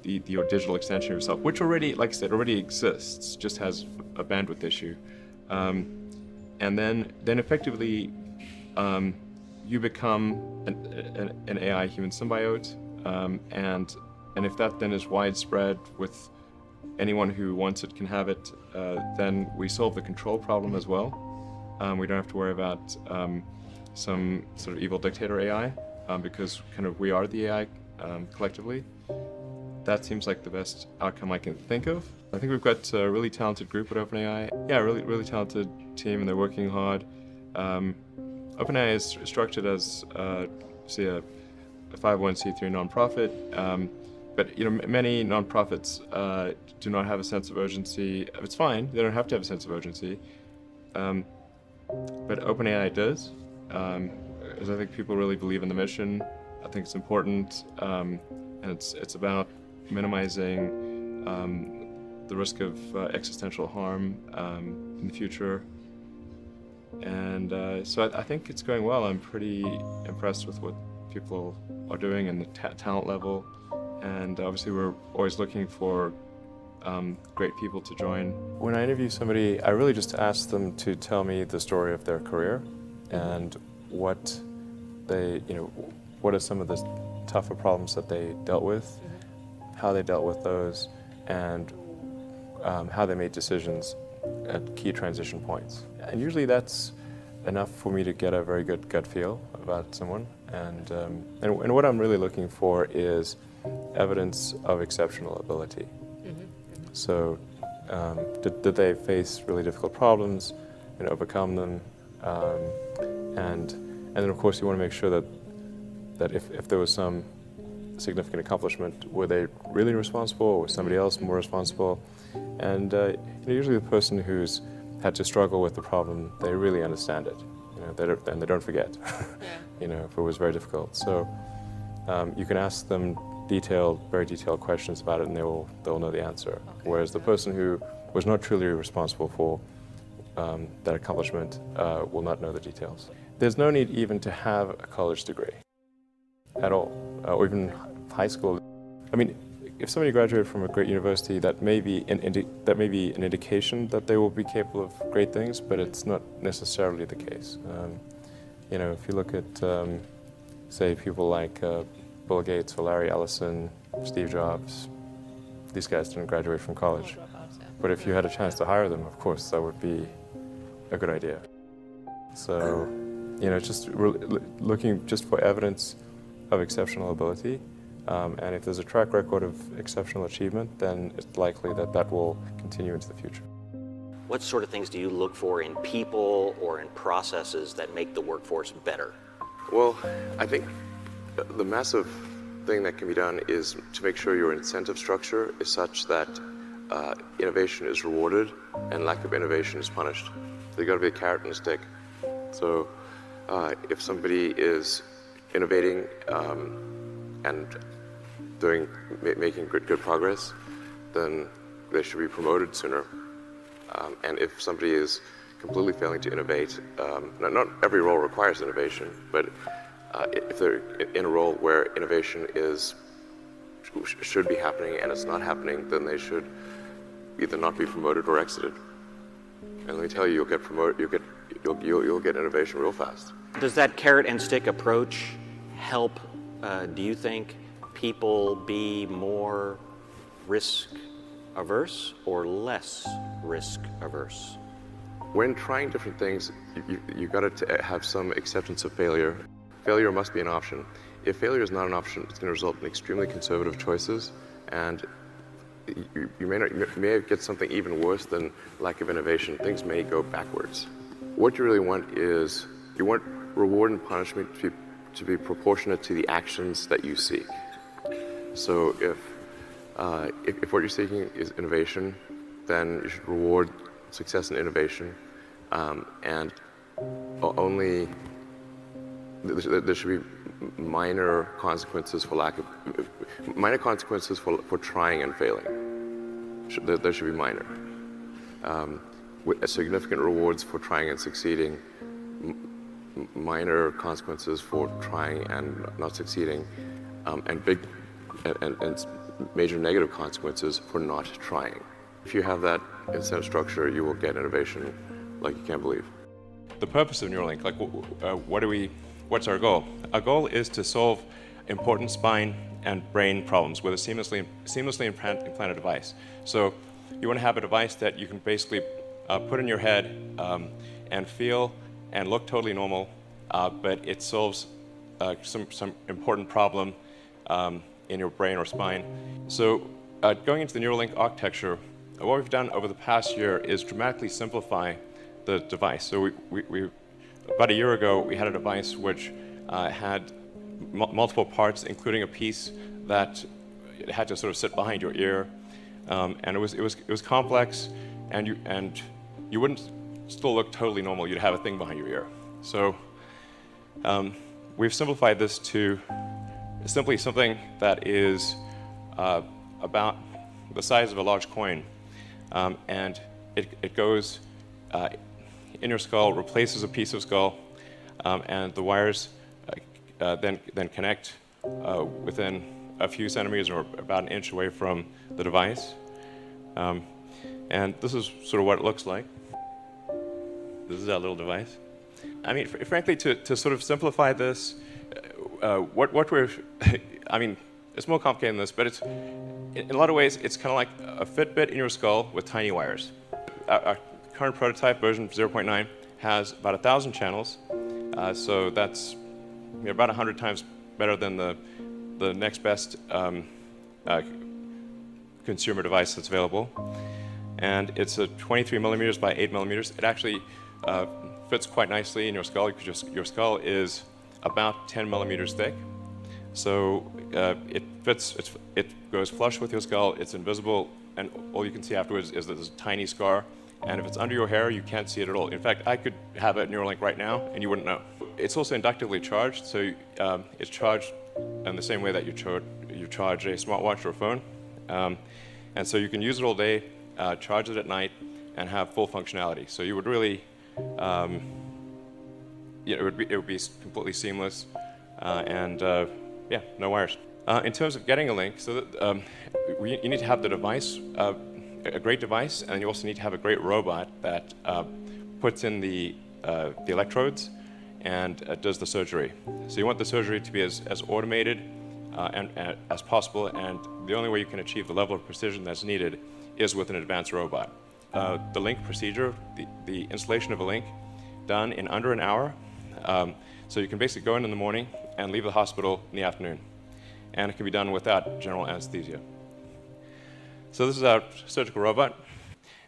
your digital extension of yourself, which already, like I said, already exists, just has a bandwidth issue, and then effectively you become an AI human symbiote, and if that then is widespread with anyone who wants it can have it, then we solve the control problem as well. We don't have to worry about some sort of evil dictator AI, because kind of we are the AI collectively. That seems like the best outcome I can think of. I think we've got a really talented group at OpenAI. Yeah, really talented team, and they're working hard. OpenAI is structured as, say, a 501c3 nonprofit, but many nonprofits do not have a sense of urgency. It's fine; they don't have to have a sense of urgency, but OpenAI does. Because I think people really believe in the mission. I think it's important, and it's about minimizing the risk of existential harm in the future. And so I think it's going well. I'm pretty impressed with what people are doing and the talent level. And obviously we're always looking for great people to join. When I interview somebody, I really just ask them to tell me the story of their career and what are some of the tougher problems that they dealt with, how they dealt with those, and how they made decisions at key transition points. And usually that's enough for me to get a very good gut feel about someone. And what I'm really looking for is evidence of exceptional ability. So did they face really difficult problems and overcome them? And then of course you want to make sure that if there was some significant accomplishment, were they really responsible, or was somebody else more responsible? And usually the person who's had to struggle with the problem, they really understand it, and they don't forget, if it was very difficult. So you can ask them very detailed questions about it, and they'll know the answer. Okay. Whereas the person who was not truly responsible for that accomplishment will not know the details. There's no need even to have a college degree at all, or even high school. I mean, if somebody graduated from a great university, that may be an indication that they will be capable of great things, but it's not necessarily the case. If you look at, say, people like Bill Gates or Larry Ellison, Steve Jobs, these guys didn't graduate from college. But if you had a chance to hire them, of course, that would be a good idea. So, just looking just for evidence of exceptional ability. And if there's a track record of exceptional achievement, then it's likely that will continue into the future. What sort of things do you look for in people or in processes that make the workforce better? Well, I think the massive thing that can be done is to make sure your incentive structure is such that innovation is rewarded and lack of innovation is punished. So you've got to be a carrot and a stick. So if somebody is innovating and making good progress, then they should be promoted sooner. And if somebody is completely failing to innovate, not every role requires innovation, but if they're in a role where innovation should be happening and it's not happening, then they should either not be promoted or exited. And let me tell you, you'll get promoted, you'll get innovation real fast. Does that carrot and stick approach help, do you think, people be more risk averse or less risk averse? When trying different things, you've got to have some acceptance of failure. Failure must be an option. If failure is not an option, it's going to result in extremely conservative choices, and you may get something even worse than lack of innovation. Things may go backwards. What you really want is, you want reward and punishment to be proportionate to the actions that you seek. So if what you're seeking is innovation, then you should reward success in innovation, and only there should be minor consequences for trying and failing. There should be minor. With significant rewards for trying and succeeding, minor consequences for trying and not succeeding, and major negative consequences for not trying. If you have that incentive structure, you will get innovation like you can't believe. The purpose of Neuralink, like what's our goal? Our goal is to solve important spine and brain problems with a seamlessly implanted device. So you want to have a device that you can basically put in your head and feel and look totally normal, but it solves some important problem in your brain or spine. So going into the Neuralink architecture, what we've done over the past year is dramatically simplify the device. So we about a year ago, we had a device which had multiple parts, including a piece that had to sort of sit behind your ear, and it was complex, and you wouldn't still look totally normal. You'd have a thing behind your ear. So we've simplified this to simply something that is about the size of a large coin, and it goes in your skull, replaces a piece of skull, and the wires then connect within a few centimeters or about an inch away from the device. And this is sort of what it looks like. This is our little device. I mean, frankly, to sort of simplify this, what we're, I mean, it's more complicated than this, but it's, in a lot of ways, it's kind of like a Fitbit in your skull with tiny wires. Our current prototype, version 0.9, has about 1,000 channels, so that's about 100 times better than the next best consumer device that's available. And it's a 23 millimeters by 8 millimeters. It actually fits quite nicely in your skull because your skull is about 10 millimeters thick. So it fits, it goes flush with your skull, it's invisible, and all you can see afterwards is this tiny scar. And if it's under your hair, you can't see it at all. In fact, I could have a Neuralink right now, and you wouldn't know. It's also inductively charged, so it's charged in the same way that you charge a smartwatch or a phone. And so you can use it all day, charge it at night, and have full functionality. So you would really, it would be completely seamless, and yeah, no wires. In terms of getting a link, so that, you need to have the device, a great device, and you also need to have a great robot that puts in the electrodes and does the surgery. So you want the surgery to be as automated and as possible, and the only way you can achieve the level of precision that's needed is with an advanced robot. The link procedure, the installation of a link, done in under an hour. So you can basically go in the morning and leave the hospital in the afternoon. And it can be done without general anesthesia. So this is our surgical robot.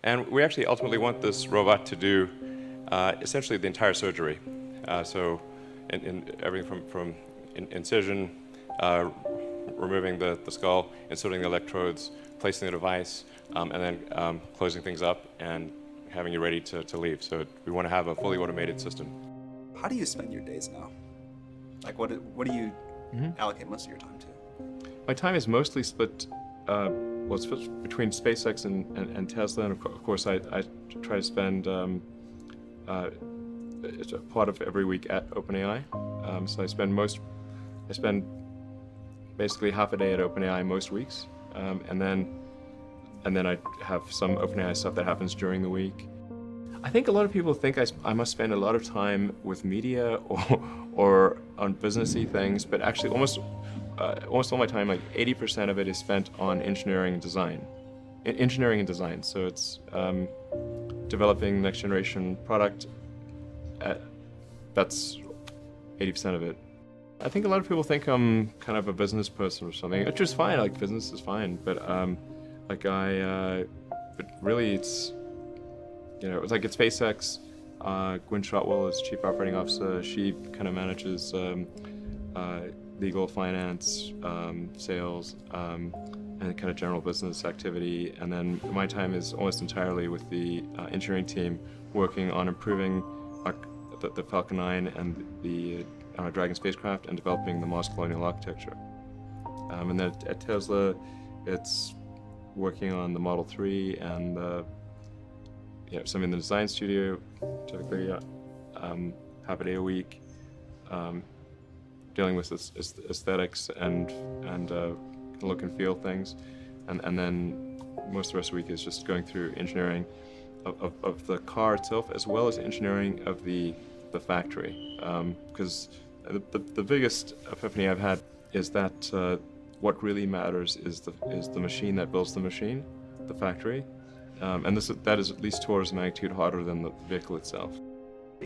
And we actually ultimately want this robot to do essentially the entire surgery. So in everything from incision, removing the skull, inserting the electrodes, placing the device, and then closing things up and having you ready to leave. So we want to have a fully automated system. How do you spend your days now? Like, what do you allocate most of your time to? My time is mostly split, well, it's split between SpaceX and Tesla, and of course I try to spend it's a part of every week at OpenAI. So I spend basically half a day at OpenAI most weeks, and then I have some OpenAI stuff that happens during the week. I think a lot of people think I must spend a lot of time with media or on businessy things, but actually almost all my time, like 80% of it is spent on engineering and design. So it's developing next generation product. That's 80% of it. I think a lot of people think I'm kind of a business person or something, which is fine. Like, business is fine, but but really it's, it's like at SpaceX, Gwynne Shotwell is Chief Operating Officer. She kind of manages legal, finance, sales, and kind of general business activity. And then my time is almost entirely with the engineering team, working on improving the Falcon 9 and the Dragon spacecraft and developing the MUSK colonial architecture. And then at Tesla, it's working on the Model 3 and some in the design studio, typically half a day a week, dealing with aesthetics and look and feel things, and then most of the rest of the week is just going through engineering of the car itself, as well as engineering of the factory. Because the biggest epiphany I've had is that what really matters is the machine that builds the machine, the factory, and that is at least 2 orders of magnitude harder than the vehicle itself.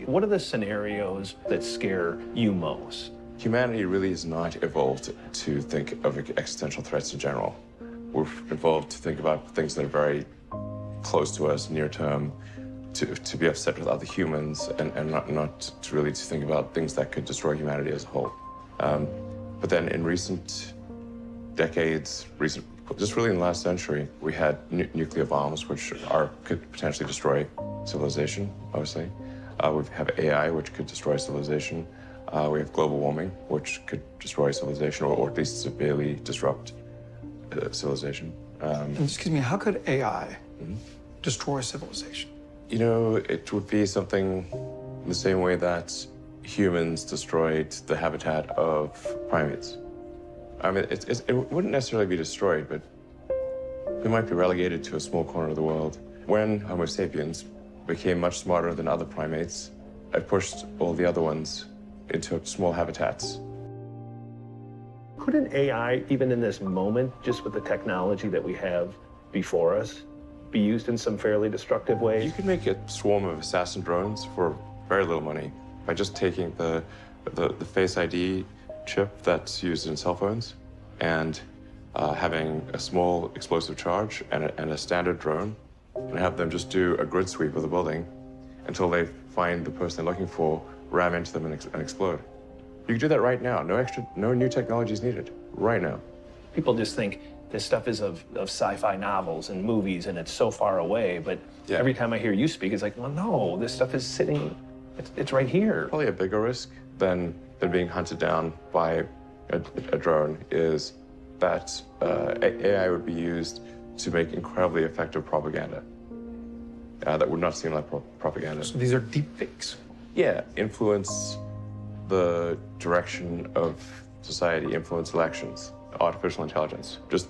What are the scenarios that scare you most? Humanity really has not evolved to think of existential threats in general. We've evolved to think about things that are very close to us, near term, to be upset with other humans, and not to really to think about things that could destroy humanity as a whole. But then in recent decades, just really in the last century, we had nuclear bombs, which could potentially destroy civilization, obviously. We have AI, which could destroy civilization. We have global warming, which could destroy civilization, or at least severely disrupt civilization. Excuse me, how could AI destroy civilization? You know, it would be something in the same way that humans destroyed the habitat of primates. I mean, it wouldn't necessarily be destroyed, but we might be relegated to a small corner of the world. When Homo sapiens became much smarter than other primates, it pushed all the other ones into small habitats. Couldn't AI, even in this moment, just with the technology that we have before us, be used in some fairly destructive ways? You could make a swarm of assassin drones for very little money by just taking the Face ID chip that's used in cell phones and having a small explosive charge and a standard drone, and have them just do a grid sweep of the building until they find the person they're looking for, ram into them, and explode. You can do that right now. No new technology is needed. Right now. People just think this stuff is of sci-fi novels and movies, and it's so far away. But every time I hear you speak, it's like, well, no, this stuff is sitting. It's right here. Probably a bigger risk than being hunted down by a drone is that AI would be used to make incredibly effective propaganda that would not seem like propaganda. So these are deep fakes. Yeah, influence the direction of society, influence elections. Artificial intelligence just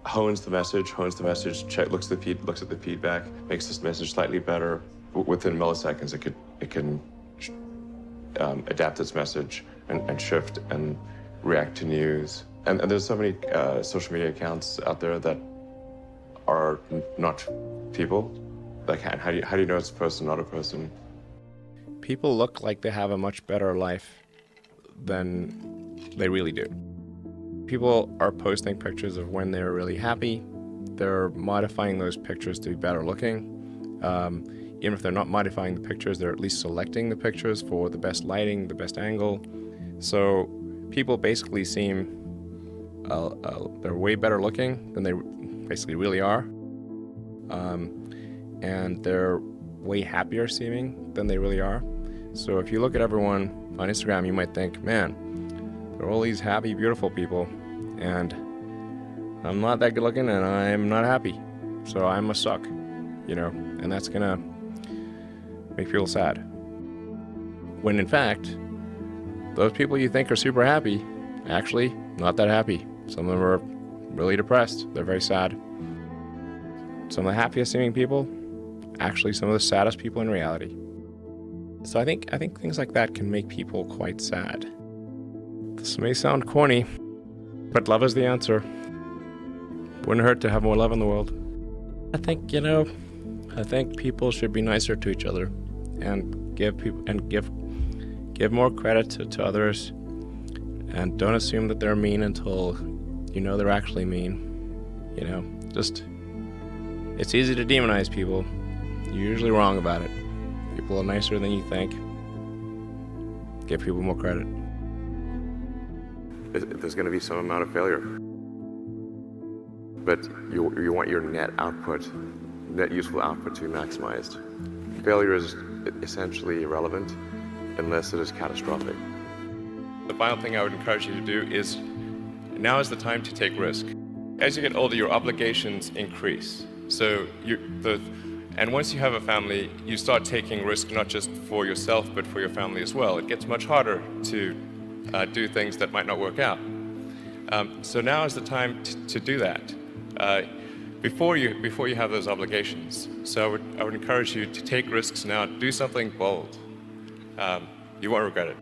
hones the message, looks at the feedback, makes this message slightly better. Within milliseconds, it can adapt its message and shift and react to news. And there's so many social media accounts out there that are not people. Like, how do you know it's a person, not a person? People look like they have a much better life than they really do. People are posting pictures of when they're really happy. They're modifying those pictures to be better looking. Even if they're not modifying the pictures, they're at least selecting the pictures for the best lighting, the best angle. So people basically seem they're way better looking than they basically really are. And they're way happier seeming than they really are. So if you look at everyone on Instagram, you might think, man, there are all these happy, beautiful people, and I'm not that good looking and I'm not happy. So I must suck, and that's gonna make people sad. When in fact, those people you think are super happy, actually not that happy. Some of them are really depressed. They're very sad. Some of the happiest seeming people, actually some of the saddest people in reality. So I think things like that can make people quite sad. This may sound corny, but love is the answer. Wouldn't hurt to have more love in the world. I think people should be nicer to each other and give more credit to others, and don't assume that they're mean until you know they're actually mean. It's easy to demonize people. You're usually wrong about it. People are nicer than you think. Give people more credit. There's going to be some amount of failure. But you want your net useful output to be maximized. Failure is essentially irrelevant unless it is catastrophic. The final thing I would encourage you to do is, now is the time to take risk. As you get older, your obligations increase. So and once you have a family, you start taking risk not just for yourself, but for your family as well. It gets much harder to do things that might not work out. So now is the time to do that before you have those obligations. So I would encourage you to take risks now. Do something bold. You won't regret it.